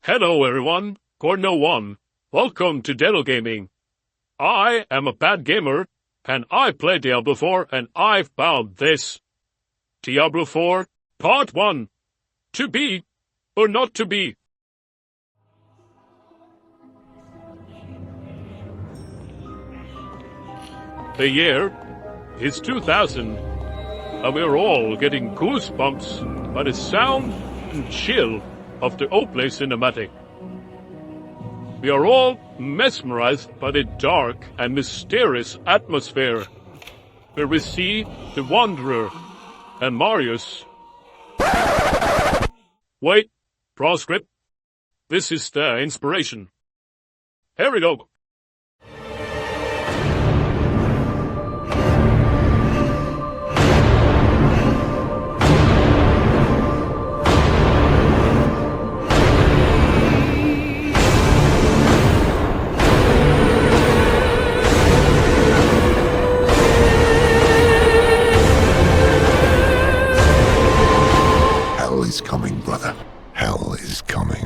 Hello everyone, Corno1. Welcome to Diablo Gaming. I am a bad gamer, and I played Diablo 4, and I found this. Diablo 4, Part 1. To be, or not to be. The year is 2000, and we're all getting goosebumps by the sound and chill of the Oplay cinematic. We are all mesmerized by the dark and mysterious atmosphere, where we see the Wanderer and Marius. Wait, proscript. This is the inspiration. Here we go. Hell is coming, brother. Hell is coming.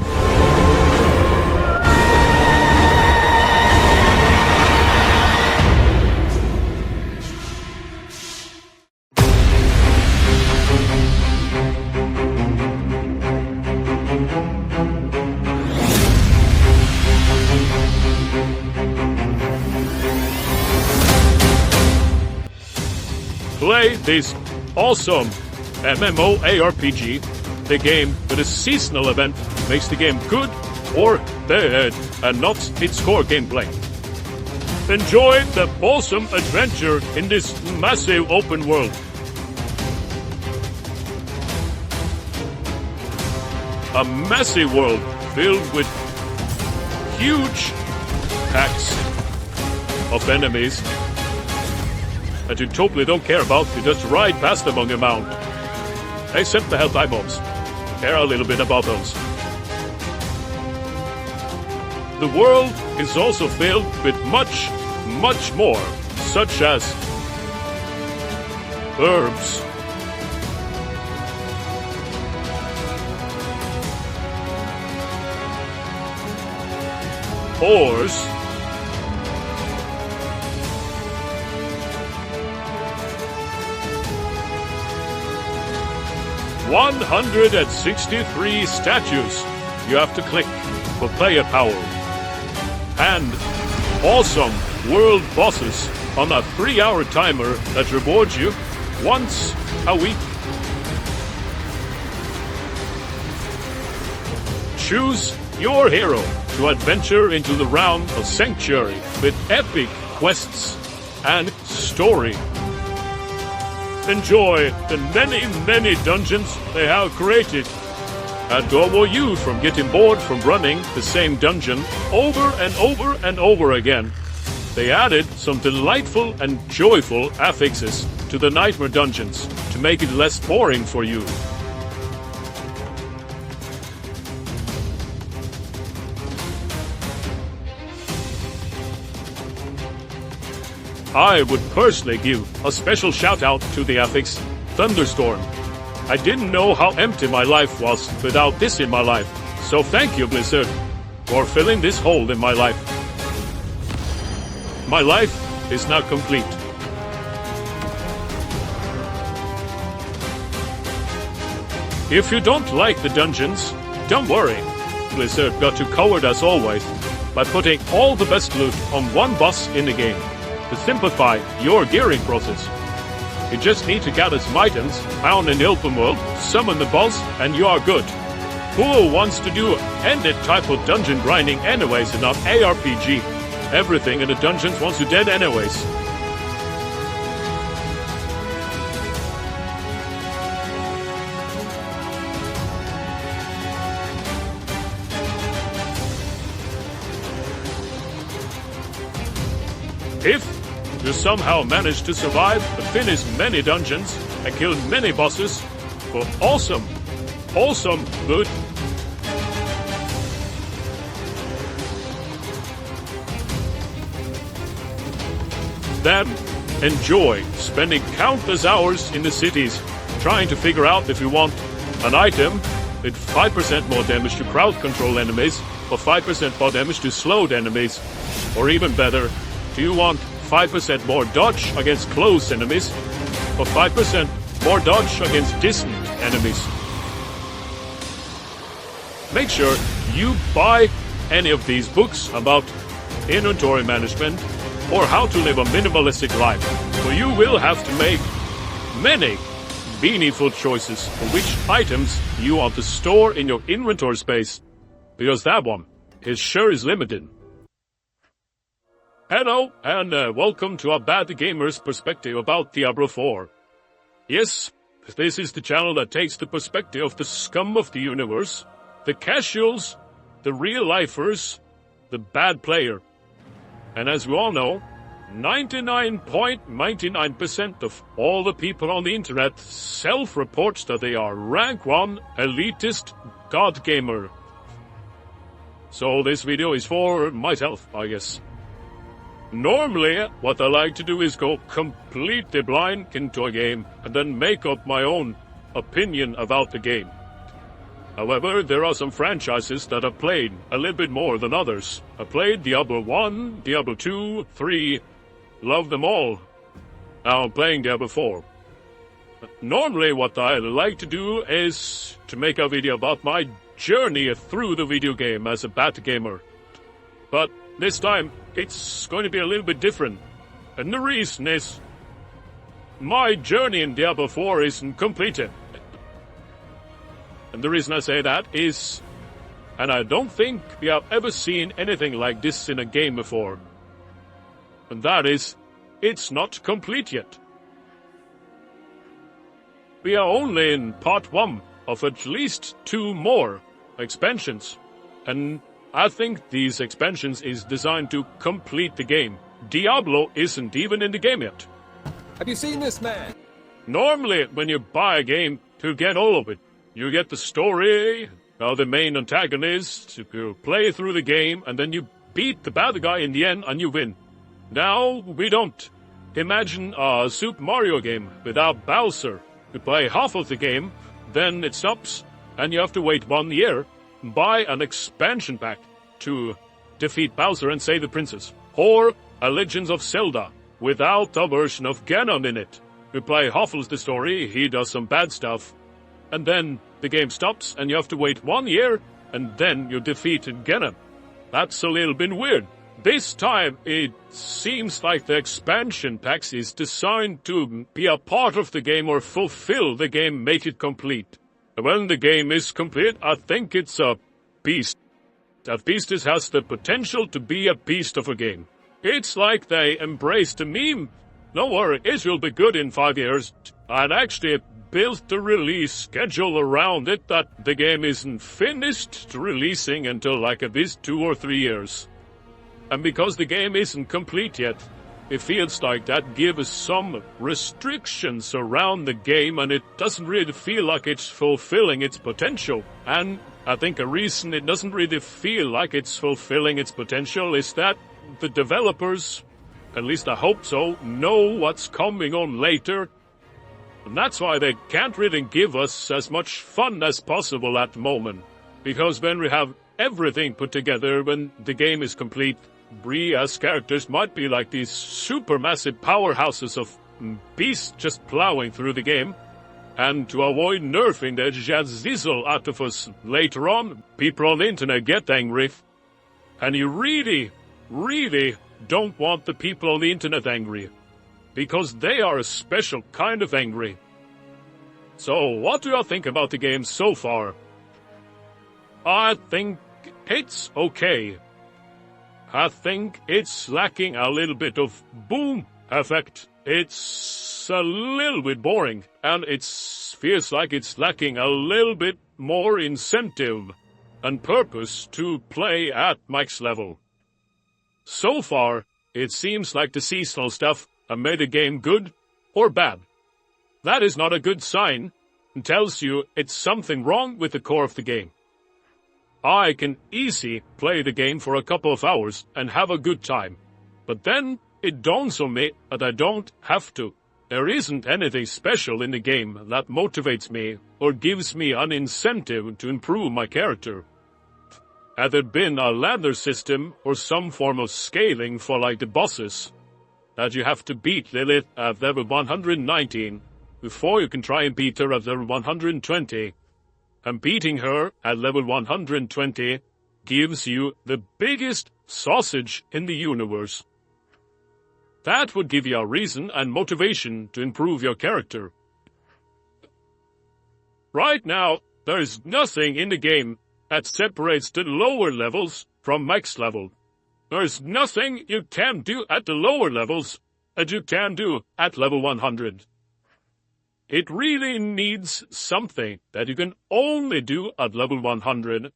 Play this awesome MMORPG. The game with a seasonal event makes the game good or bad and not its core gameplay. Enjoy the awesome adventure in this massive open world. A massive world filled with huge packs of enemies that you totally don't care about. You just ride past them on your mount. Except the Hellfire bombs. Care a little bit about those. The world is also filled with much more, such as herbs, ores, $163 statues you have to click for player power, and awesome world bosses on a 3-hour timer that rewards you once a week. Choose your hero to adventure into the realm of Sanctuary with epic quests and story. Enjoy the many dungeons they have created, and don't want you from getting bored from running the same dungeon over and over again. They added some delightful and joyful affixes to the Nightmare dungeons to make it less boring for you. I would personally give a special shout out to the affix Thunderstorm. I didn't know how empty my life was without this in my life, so thank you, Blizzard, for filling this hole in my life. My life is now complete. If you don't like the dungeons, don't worry. Blizzard got you covered as always by putting all the best loot on one boss in the game to simplify your gearing process. You just need to gather some items found in the open world, summon the boss, and you are good. Who wants to do any type of dungeon grinding anyways in an ARPG? Everything in the dungeons wants you dead anyways. If you somehow manage to survive and finish many dungeons and kill many bosses for awesome loot, then enjoy spending countless hours in the cities trying to figure out if you want an item with 5% more damage to crowd control enemies, or 5% more damage to slowed enemies? Or even better, do you want 5% more dodge against close enemies, or 5% more dodge against distant enemies? Make sure you buy any of these books about inventory management or how to live a minimalistic life, for you will have to make many meaningful choices for which items you want to store in your inventory space, because that one sure is limited. Hello, and welcome to a Bad Gamer's perspective about Diablo 4. Yes, this is the channel that takes the perspective of the scum of the universe, the casuals, the real-lifers, the bad player. And as we all know, 99.99% of all the people on the internet self-reports that they are rank 1 elitist god gamer. So this video is for myself, I guess. Normally, what I like to do is go completely blind into a game and then make up my own opinion about the game. However, there are some franchises that I've played a little bit more than others. I played Diablo 1, Diablo 2, 3, love them all. Now I'm playing Diablo 4. Normally what I like to do is to make a video about my journey through the video game as a bad gamer. But this time, it's going to be a little bit different. And the reason is, my journey in Diablo 4 isn't completed. And the reason I say that is, and I don't think we have ever seen anything like this in a game before. And that is, it's not complete yet. We are only in part 1 of at least 2 more expansions. And I think these expansions is designed to complete the game. Diablo isn't even in the game yet. Have you seen this man? Normally, when you buy a game, to get all of it, you get the story, the main antagonist, you play through the game, and then you beat the bad guy in the end and you win. Now, we don't. Imagine a Super Mario game without Bowser. You play half of the game, then it stops, and you have to wait 1 year, buy an expansion pack to defeat Bowser and save the princess. Or a Legends of Zelda, without a version of Ganon in it. You play half of the story, he does some bad stuff, and then the game stops and you have to wait 1 year, and then you defeat Ganon. That's a little bit weird. This time, it seems like the expansion packs is designed to be a part of the game or fulfill the game, make it complete. When the game is complete, I think it's a beast. That beast has the potential to be a beast of a game. It's like they embraced the meme. Don't worry, it will be good in 5 years. And actually built the release schedule around it that the game isn't finished releasing until like at least 2 or 3 years. And because the game isn't complete yet, it feels like that gives some restrictions around the game, and it doesn't really feel like it's fulfilling its potential. And I think a reason it doesn't really feel like it's fulfilling its potential is that the developers, at least I hope so, know what's coming on later. And that's why they can't really give us as much fun as possible at the moment. Because when we have everything put together, when the game is complete, we as characters might be like these supermassive powerhouses of beasts just plowing through the game. And to avoid nerfing the jazzizzle out of us later on, people on the internet get angry. And you really, really don't want the people on the internet angry. Because they are a special kind of angry. So, what do you think about the game so far? I think it's okay. I think it's lacking a little bit of boom effect. It's a little bit boring, and it feels like it's lacking a little bit more incentive and purpose to play at max level. So far, it seems like the seasonal stuff have made the game good or bad. That is not a good sign and tells you it's something wrong with the core of the game. I can easily play the game for a couple of hours and have a good time, but then it dawns on me that I don't have to. There isn't anything special in the game that motivates me or gives me an incentive to improve my character. Had there been a ladder system or some form of scaling for like the bosses, that you have to beat Lilith at level 119 before you can try and beat her at level 120, and beating her at level 120 gives you the biggest sausage in the universe. That would give you a reason and motivation to improve your character. Right now, there is nothing in the game that separates the lower levels from max level. There is nothing you can do at the lower levels that you can do at level 100. It really needs something that you can only do at level 100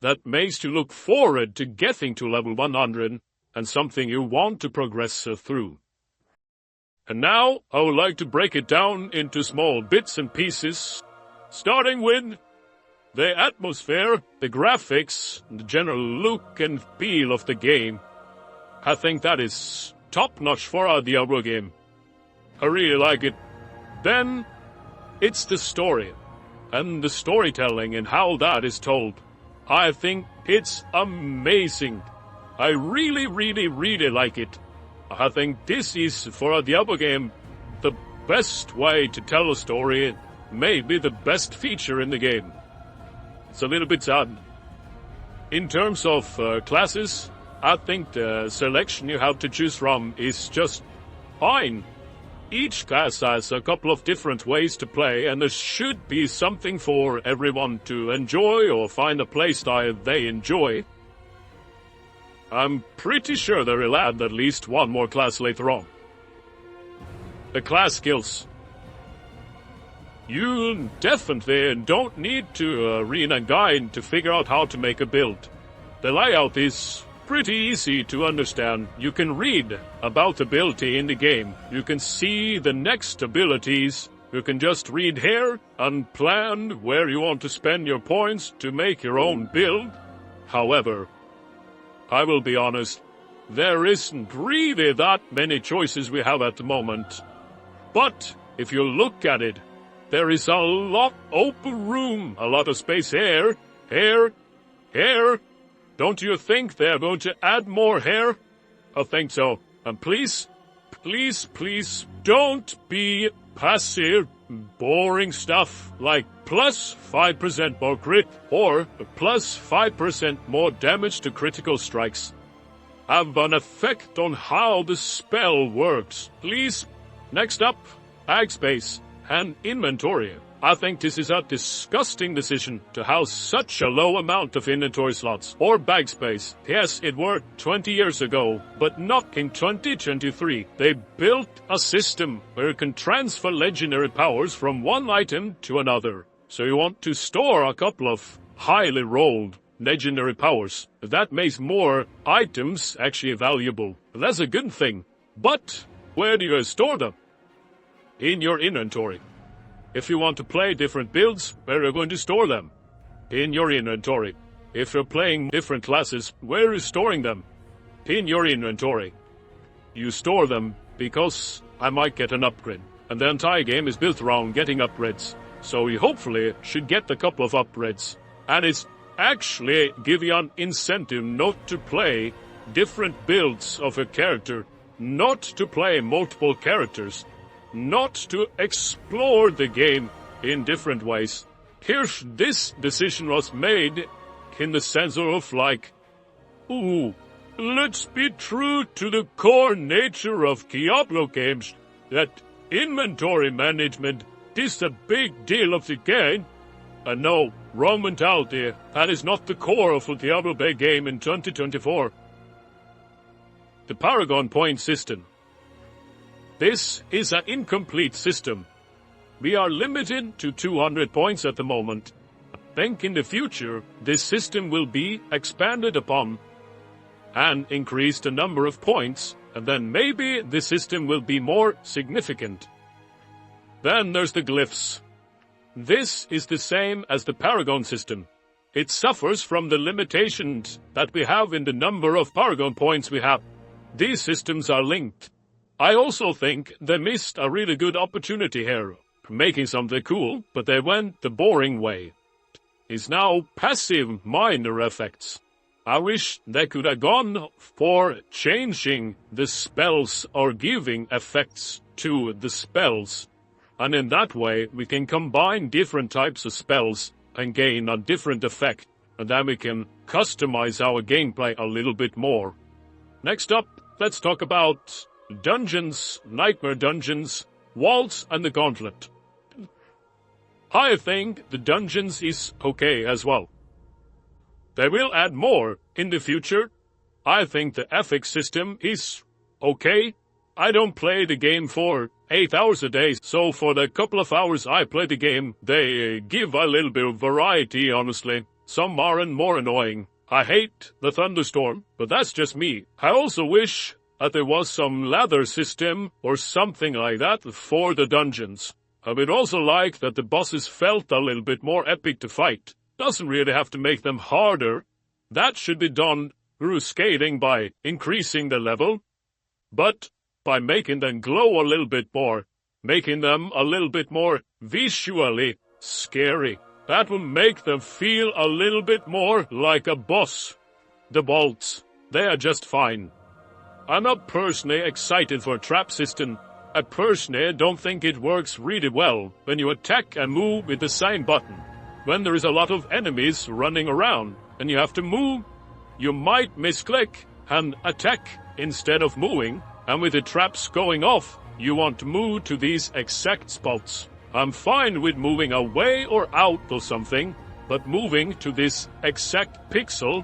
that makes you look forward to getting to level 100 and something you want to progress through. And now I would like to break it down into small bits and pieces, starting with the atmosphere, the graphics, the general look and feel of the game. I think that is top-notch for a Diablo game. I really like it. Then, it's the story, and the storytelling and how that is told. I think it's amazing. I really, really, really like it. I think this is, for a Diablo game, the best way to tell a story, maybe the best feature in the game. It's a little bit sad. In terms of classes, I think the selection you have to choose from is just fine. Each class has a couple of different ways to play, and there should be something for everyone to enjoy or find a playstyle they enjoy. I'm pretty sure they will add at least one more class later on. The class skills. You definitely don't need to read a guide to figure out how to make a build. The layout is pretty easy to understand. You can read about ability in the game. You can see the next abilities. You can just read here and plan where you want to spend your points to make your own build. However, I will be honest, there isn't really that many choices we have at the moment. But if you look at it, there is a lot open room, a lot of space here. Don't you think they're going to add more here? I think so. And please, don't be passive, boring stuff like plus 5% more crit or plus 5% more damage to critical strikes. Have an effect on how the spell works. Please. Next up, bag space and inventory. I think this is a disgusting decision to have such a low amount of inventory slots or bag space. Yes, it worked 20 years ago, but not in 2023. They built a system where you can transfer legendary powers from one item to another. So you want to store a couple of highly rolled legendary powers. That makes more items actually valuable. That's a good thing. But where do you store them? In your inventory. If you want to play different builds, where are you going to store them? In your inventory. If you're playing different classes, where are you storing them? In your inventory. You store them because I might get an upgrade. And the entire game is built around getting upgrades. So you hopefully should get a couple of upgrades. And it's actually give you an incentive not to play different builds of a character. Not to play multiple characters. Not to explore the game in different ways. Here's this decision was made in the sense of like, ooh, let's be true to the core nature of Diablo games, that inventory management is a big deal of the game. And no, wrong mentality, that is not the core of a Diablo game in 2024. The Paragon point system. This is an incomplete system. We are limited to 200 points at the moment. I think in the future, this system will be expanded upon and increase the number of points, and then maybe the system will be more significant. Then there's the glyphs. This is the same as the Paragon system. It suffers from the limitations that we have in the number of Paragon points we have. These systems are linked. I also think they missed a really good opportunity here, making something cool, but they went the boring way. It's now passive minor effects. I wish they could have gone for changing the spells or giving effects to the spells. And in that way, we can combine different types of spells and gain a different effect. And then we can customize our gameplay a little bit more. Next up, let's talk about dungeons, nightmare dungeons, walls, and the gauntlet. I think the dungeons is okay as well. They will add more in the future. I think the ethics system is okay. I don't play the game for 8 hours a day, so for the couple of hours I play the game, they give a little bit of variety, honestly. Some are more annoying. I hate the thunderstorm, but that's just me. I also wish that there was some ladder system or something like that for the dungeons. I would also like that the bosses felt a little bit more epic to fight. Doesn't really have to make them harder. That should be done through scaling by increasing the level, but by making them glow a little bit more, making them a little bit more visually scary. That will make them feel a little bit more like a boss. The bolts, they are just fine. I'm not personally excited for a trap system. I personally don't think it works really well when you attack and move with the same button. When there is a lot of enemies running around and you have to move, you might misclick and attack instead of moving, and with the traps going off, you want to move to these exact spots. I'm fine with moving away or out or something, but moving to this exact pixel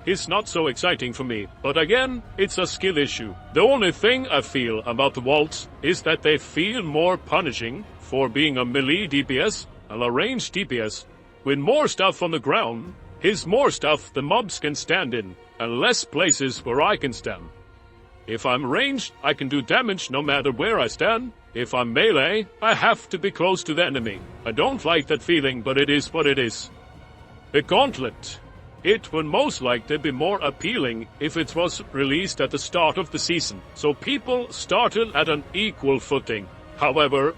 is not so exciting for me. But again, it's a skill issue. The only thing I feel about the vaults is that they feel more punishing for being a melee DPS and a ranged DPS. With more stuff on the ground, is more stuff the mobs can stand in, and less places where I can stand. If I'm ranged, I can do damage no matter where I stand. If I'm melee, I have to be close to the enemy. I don't like that feeling, but it is what it is. The gauntlet. It would most likely be more appealing if it was released at the start of the season, so people started at an equal footing. However,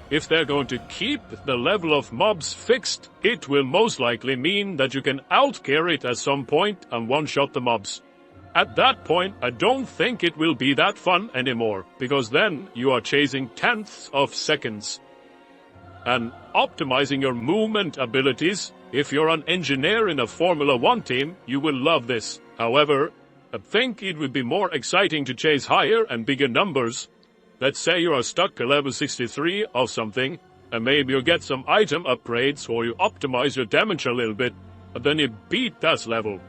if they're going to keep the level of mobs fixed, it will most likely mean that you can outgear it at some point and one-shot the mobs. At that point, I don't think it will be that fun anymore, because then you are chasing tenths of seconds. And optimizing your movement abilities, if you're an engineer in a Formula 1 team, you will love this. However, I think it would be more exciting to chase higher and bigger numbers. Let's say you are stuck at level 63 or something, and maybe you get some item upgrades or you optimize your damage a little bit, and then you beat that level.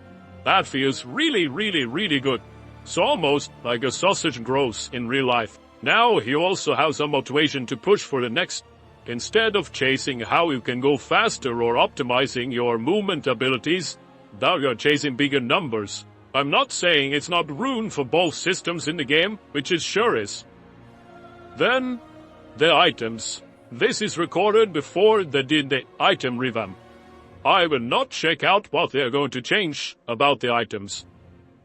That feels really, really, really good. It's almost like a sausage grows in real life. Now you also have some motivation to push for the next. Instead of chasing how you can go faster or optimizing your movement abilities, now you're chasing bigger numbers. I'm not saying it's not room for both systems in the game, which it sure is. Then, the items. This is recorded before they did the item revamp. I will not check out what they are going to change about the items.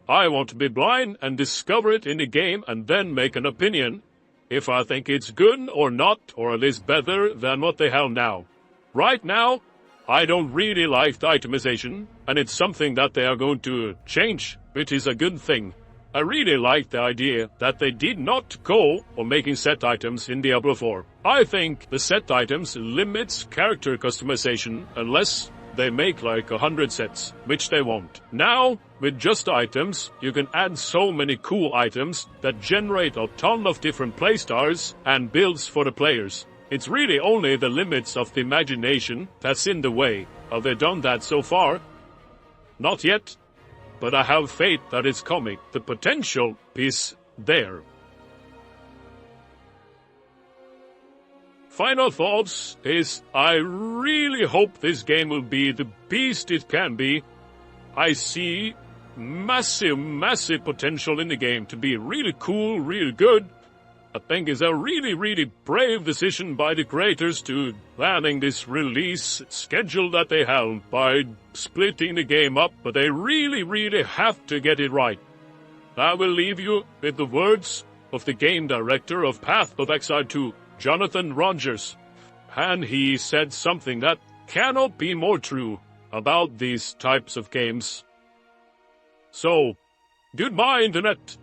I want to be blind and discover it in the game and then make an opinion if I think it's good or not, or at least better than what they have now. Right now, I don't really like the itemization, and it's something that they are going to change, which is a good thing. I really like the idea that they did not go on making set items in Diablo 4. I think the set items limits character customization unless they make like 100 sets, which they won't. Now, with just items, you can add so many cool items that generate a ton of different playstyles and builds for the players. It's really only the limits of the imagination that's in the way. Have they done that so far? Not yet, but I have faith that it's coming. The potential is there. Final thoughts is I really hope this game will be the beast it can be. I see massive, massive potential in the game to be really cool, really good. I think it's a really, really brave decision by the creators to planning this release schedule that they have by splitting the game up, but they really, really have to get it right. I will leave you with the words of the game director of Path of Exile 2, Jonathan Rogers, and he said something that cannot be more true about these types of games. So, goodbye, Internet.